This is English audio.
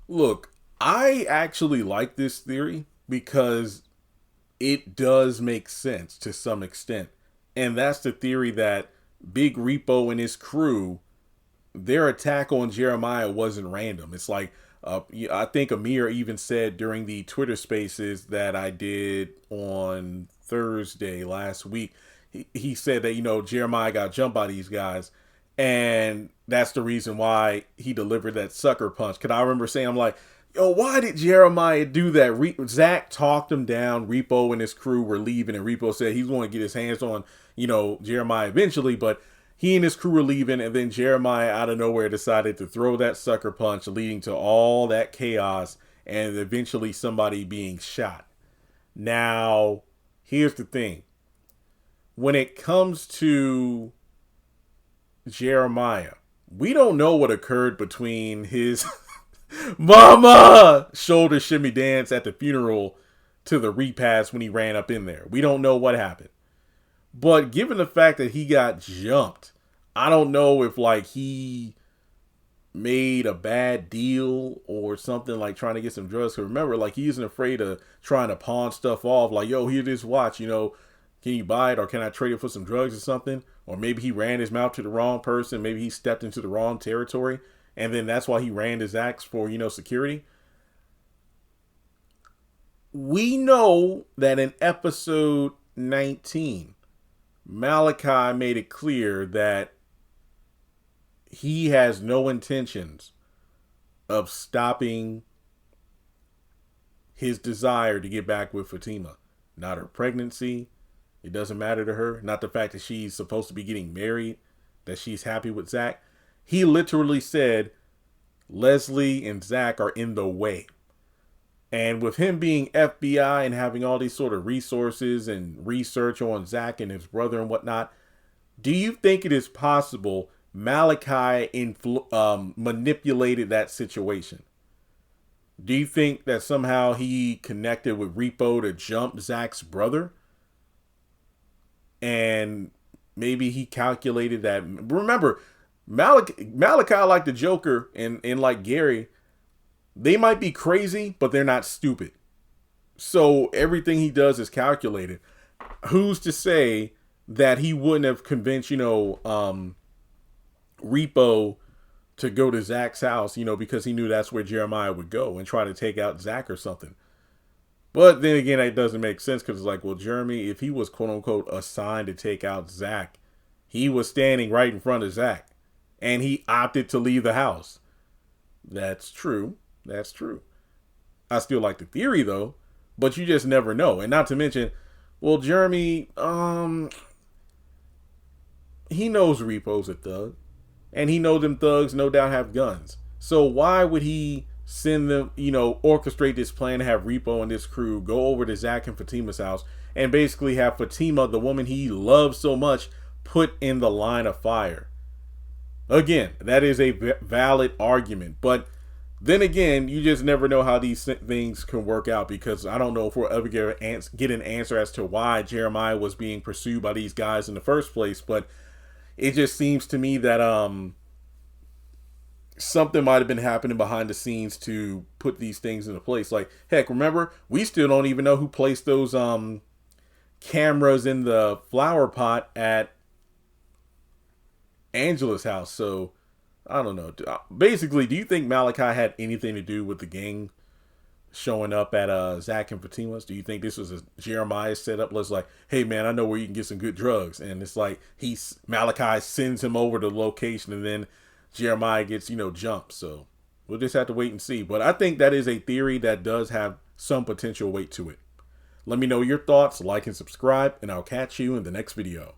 Look, I actually like this theory because it does make sense to some extent. And that's the theory that Big Repo and his crew, their attack on Jeremiah wasn't random. It's like, I think Amir even said during the Twitter spaces that I did on Thursday last week, he said that, Jeremiah got jumped by these guys. And that's the reason why he delivered that sucker punch. Cause I remember saying, I'm like, yo, why did Jeremiah do that? Zach talked him down. Repo and his crew were leaving, and Repo said he's going to get his hands on, Jeremiah eventually, but he and his crew were leaving, and then Jeremiah out of nowhere decided to throw that sucker punch, leading to all that chaos and eventually somebody being shot. Now, here's the thing. When it comes to Jeremiah, we don't know what occurred between his mama shoulder shimmy dance at the funeral to the repast when he ran up in there. We don't know what happened. But given the fact that he got jumped, I don't know if like he made a bad deal or something, like trying to get some drugs. Cause remember, like, he isn't afraid of trying to pawn stuff off. Like, yo, here this watch, can you buy it, or can I trade it for some drugs or something? Or maybe he ran his mouth to the wrong person. Maybe he stepped into the wrong territory. And then that's why he ran his acts for, security. We know that in episode 19, Malachi made it clear that he has no intentions of stopping his desire to get back with Fatima. Not her pregnancy. It doesn't matter to her. Not the fact that she's supposed to be getting married, that she's happy with Zach. He literally said Leslie and Zach are in the way. And with him being FBI and having all these sort of resources and research on Zach and his brother and whatnot, do you think it is possible Malachi manipulated that situation? Do you think that somehow he connected with Ripo to jump Zach's brother? And maybe he calculated that. Remember, Malachi, like the Joker and like Gary, they might be crazy, but they're not stupid. So everything he does is calculated. Who's to say that he wouldn't have convinced, Repo to go to Zach's house, because he knew that's where Jeremiah would go and try to take out Zach or something. But then again, that doesn't make sense, because it's like, well, Jeremy, if he was quote unquote assigned to take out Zach, he was standing right in front of Zach and he opted to leave the house. That's true. That's true. I still like the theory though, but you just never know. And not to mention, well, Jeremy, he knows Repo's a thug, and he knows them thugs no doubt have guns. So why would he send them, orchestrate this plan to have Repo and this crew go over to Zach and Fatima's house and basically have Fatima, the woman he loves so much, put in the line of fire? Again, that is a valid argument, but then again, you just never know how these things can work out, because I don't know if we'll ever get an answer as to why Jeremiah was being pursued by these guys in the first place. But it just seems to me that something might have been happening behind the scenes to put these things into place. Like, heck, remember, we still don't even know who placed those cameras in the flower pot at Angela's house. So I don't know. Basically, do you think Malachi had anything to do with the gang showing up at Zach and Fatima's? Do you think this was a Jeremiah setup? Let's like, hey man, I know where you can get some good drugs, and it's like Malachi sends him over to the location, and then Jeremiah gets jumped. So we'll just have to wait and see. But I think that is a theory that does have some potential weight to it. Let me know your thoughts, like and subscribe, and I'll catch you in the next video.